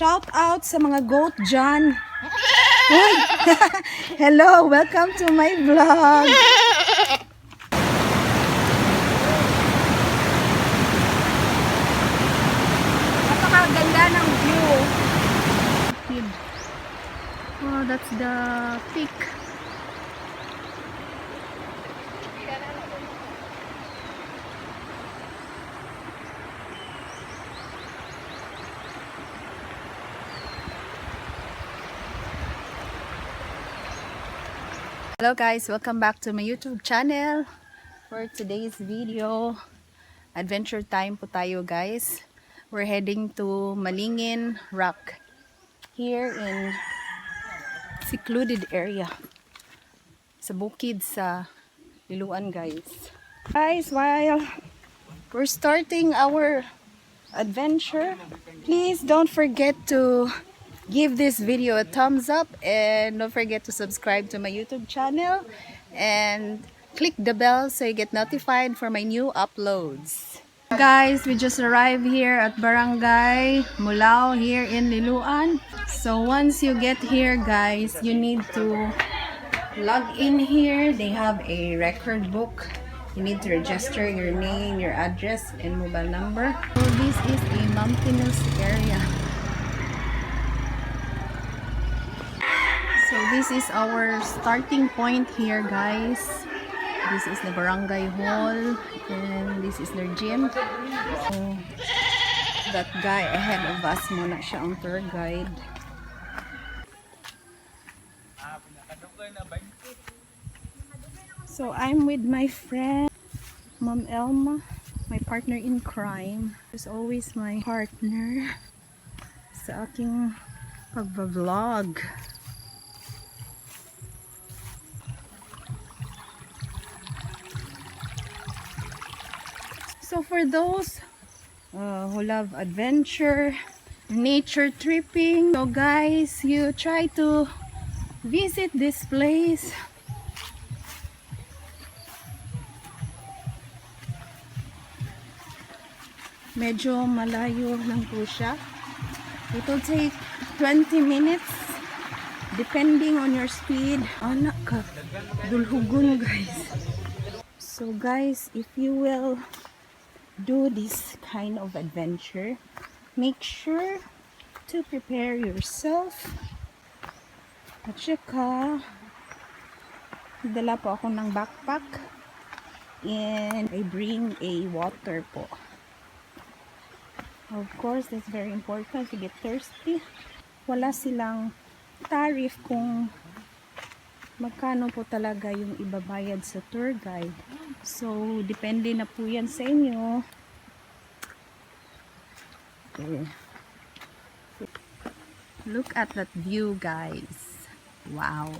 Shout out sa mga goat dyan. Uy! Hello, welcome to my vlog. Napakaganda ng view. Oh, that's the peak. Hello guys, welcome back to my YouTube channel. For today's video, adventure time po tayo guys. We're heading to Malingin Rock here in secluded area sa bukid sa Liloan guys. Guys, while we're starting our adventure, please don't forget to give this video a thumbs up and don't forget to subscribe to my YouTube channel and click the bell so you get notified for my new uploads. Guys, we just arrived here at barangay Mulao here in Liloan. So once you get here guys, you need to log in here. They have a record book. You need to register your name, your address, and mobile number. So this is a mountainous area. So this is our starting point here guys. This is the barangay hall and this is their gym. So that guy ahead of us muna siya ang tour guide. So I'm with my friend Ma'am Elma, my partner in crime. She's always my partner sa aking pagbablog. So for those who love adventure, nature tripping, so guys, you try to visit this place. Medyo malayo lang po siya. It will take 20 minutes depending on your speed. Anak ka, dulhugon guys. So guys, if you will do this kind of adventure, make sure to prepare yourself. At saka dala po ako ng backpack and I bring a water po. Of course, that's very important to get thirsty. Wala silang tariff kung magkano po talaga yung ibabayad sa tour guide. So, depende na po yan sa inyo. Okay. Look at that view, guys. Wow.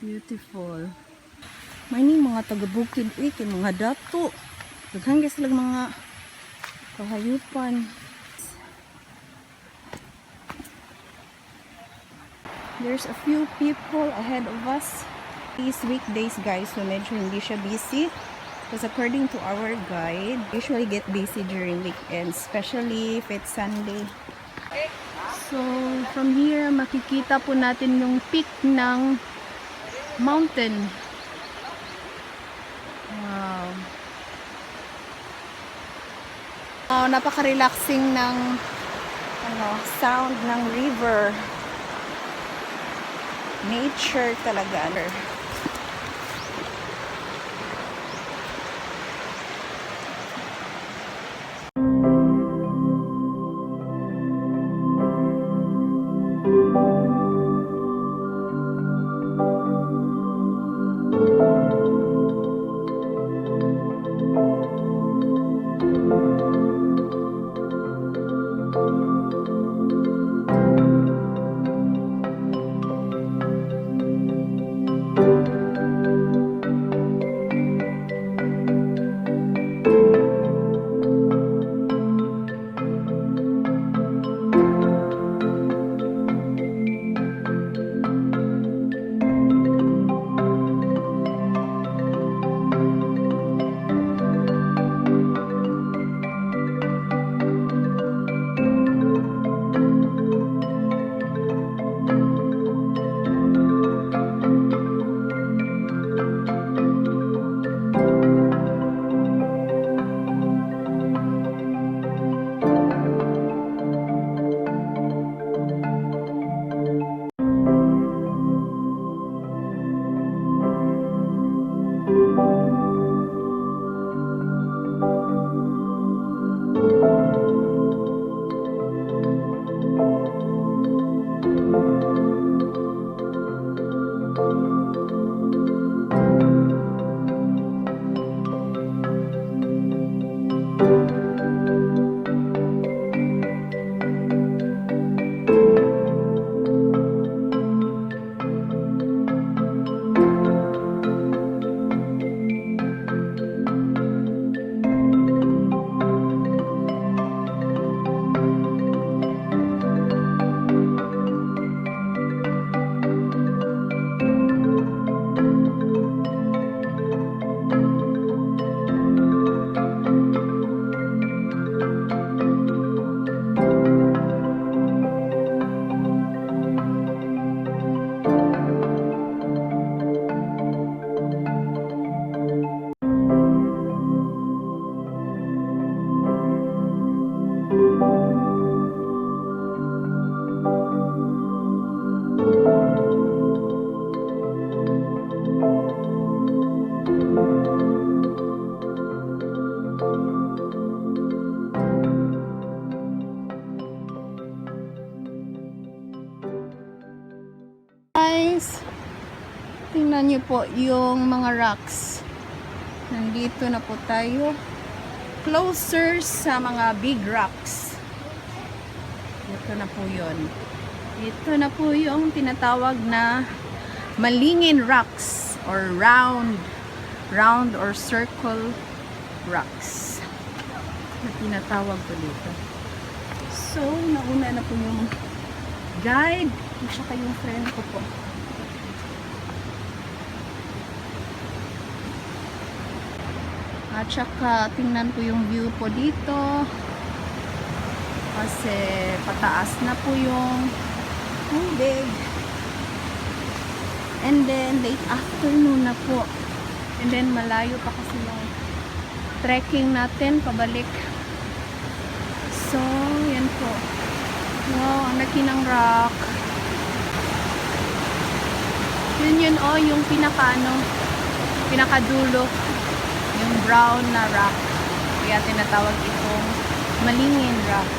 Beautiful. May mga taga-bukid, mga dato. Daghang sila mga kahayupan. There's a few people ahead of us. These weekdays guys, so medyo hindi siya busy. Because according to our guide, usually get busy during weekends, especially if it's Sunday. So from here, makikita po natin yung peak ng mountain. Wow. Napaka-relaxing ng sound ng river. Nature talaga. po yung mga rocks. Nandito na po tayo. Closer sa mga big rocks. Ito na po yun. Ito na po yung tinatawag na Malingin rocks or round or circle rocks na tinatawag po dito. So, nauna na po yung guide at saka yung friend ko po. At saka tingnan po yung view po dito kasi pataas na po yung tubig. And then late afternoon na po. And then malayo pa kasi yung trekking natin pabalik. So, yan po. Wow, ang laki ng rock. Yun oh, yung pinakadulo. Yung brown na rock. Kaya tinatawag itong Malingin rock.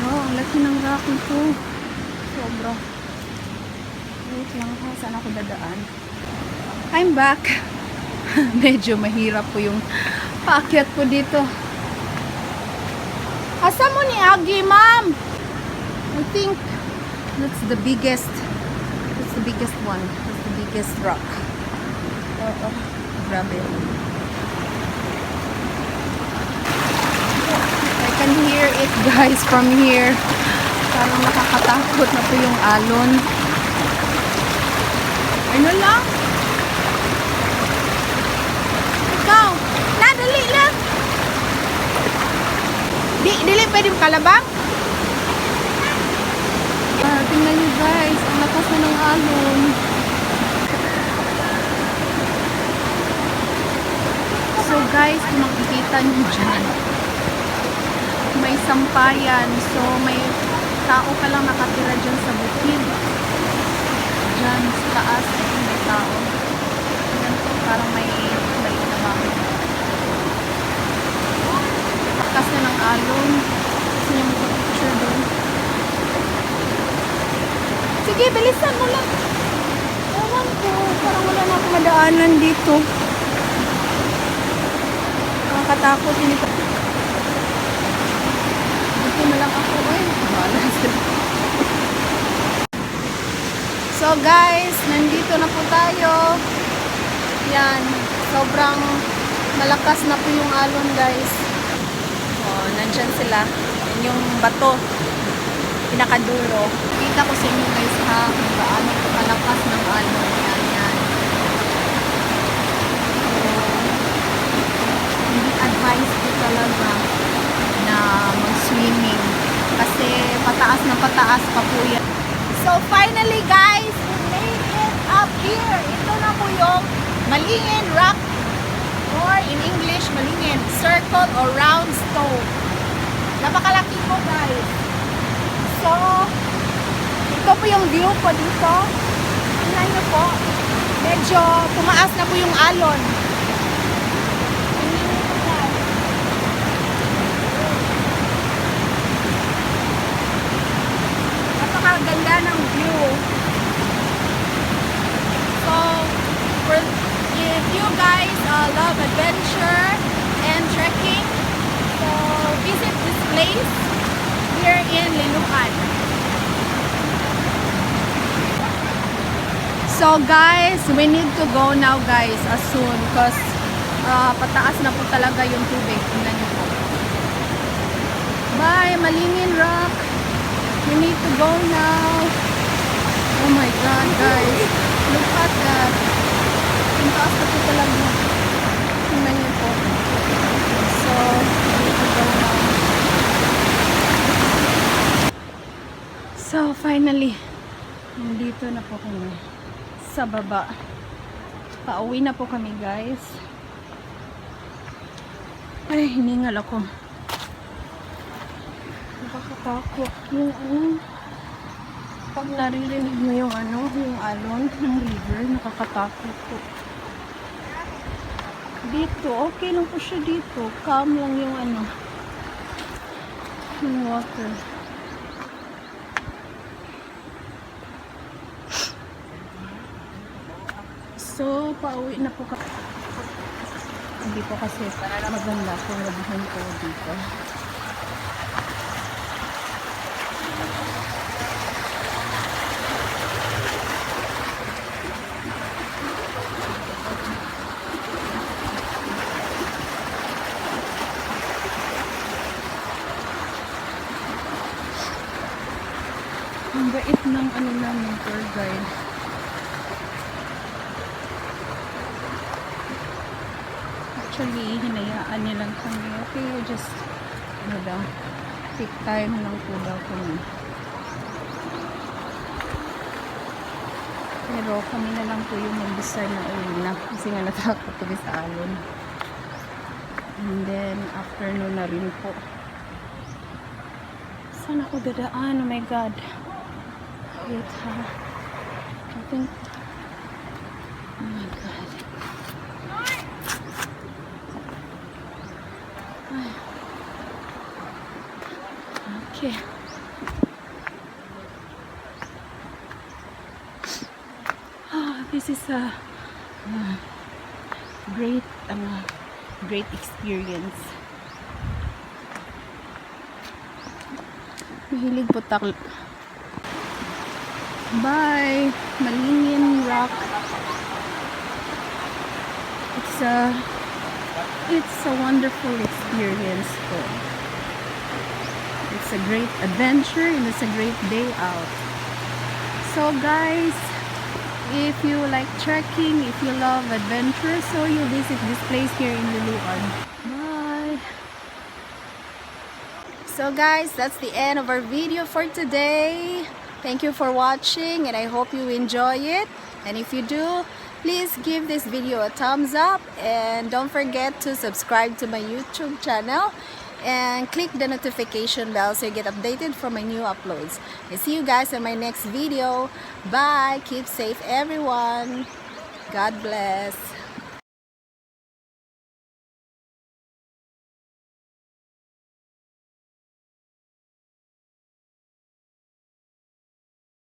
Wow, ang laki ng rock nito. Sobra. Wait lang ha, saan ako dadaan? I'm back. Medyo mahirap po yung paakyat po dito. Asa mo ni Agi, ma'am? I think that's the biggest one. That's the biggest rock. Oh, grabe. I can hear it guys from here. Parang nakakatakot na po yung alon. Ano lang? Ikaw, nadali lang. Dili pwede kalabang? Tingnan nyo guys, ang lakas na ng alon. So guys, kung makikita nyo dyan, may sampayan. So may tao pa lang nakatira dyan sa bukid. Dyan sa taas, may tao. Dyan po, parang may balik na bahay. Lakas na ng alon. Gusto nyo mag-picture doon. Sige, bilisan mo lang. Ewan ko, parang wala na akong madaanan dito. Nakakatakot yun ito. Dito na lang ako. Ay, bahala sila. So guys, nandito na po tayo. Yan, sobrang malakas na po yung alon guys. Oh, nandyan sila. Yan yung bato. Pinakadulo. Kita ko sa inyo guys ha, kung gaano po kalakas ng alon. Yan. So, hindi advice ko talaga na mag-swimming. Kasi pataas na pataas pa po yan. So finally guys, we made it up here. Ito na po yung Malingin rock, or in English, Malingin circle or round stone. Napakalaki po guys. So, ito po yung view po dito. Tingnan nyo po. Medyo pumaas na po yung alon. Napakaganda ng view. So, if you guys love adventure and trekking, so visit this place here in Liloan. So guys, we need to go now guys as soon because pataas na po talaga yung tubig. Tingnan niyo po. Bye, Malingin Rock. We need to go now. Oh my God, guys. Look at that. Ang taas na po talaga. Tingnan niyo po. So, we need to go now. So, finally, nandito na po kami sa baba. Pauwi na po kami, guys. Ay, hiningal ako. Nakakatakot. Yung pag naririnig mo yung yung alon ng river, nakakatakot po. Dito, okay lang po siya dito. Calm lang yung yung water. So, pauwi na po kasi. Hindi po kasi maganda kung gabihin ko dito. Ang bait ng ano namin tour guide. Actually, hinayaan nilang kami. Okay, just ano daw, take time lang po daw kami. Pero kami na lang po yung mag-decide na uwi na kasi nga natakot kami sa alon. And then, afternoon na rin po. Saan ako dadaan? Oh my God. Wait ha. I think, oh my God. Ay. Okay. This is a great experience. Mahilig po takl. Bye, Malingin Rock. It's a wonderful experience po. It's a great adventure and it's a great day out. So guys, if you like trekking, if you love adventure, so you visit this place here in Liloan. Bye! So guys, that's the end of our video for today. Thank you for watching and I hope you enjoy it. And if you do, please give this video a thumbs up and don't forget to subscribe to my YouTube channel and click the notification bell so you get updated for my new uploads. I see you guys in my next video. Bye. Keep safe everyone. God bless.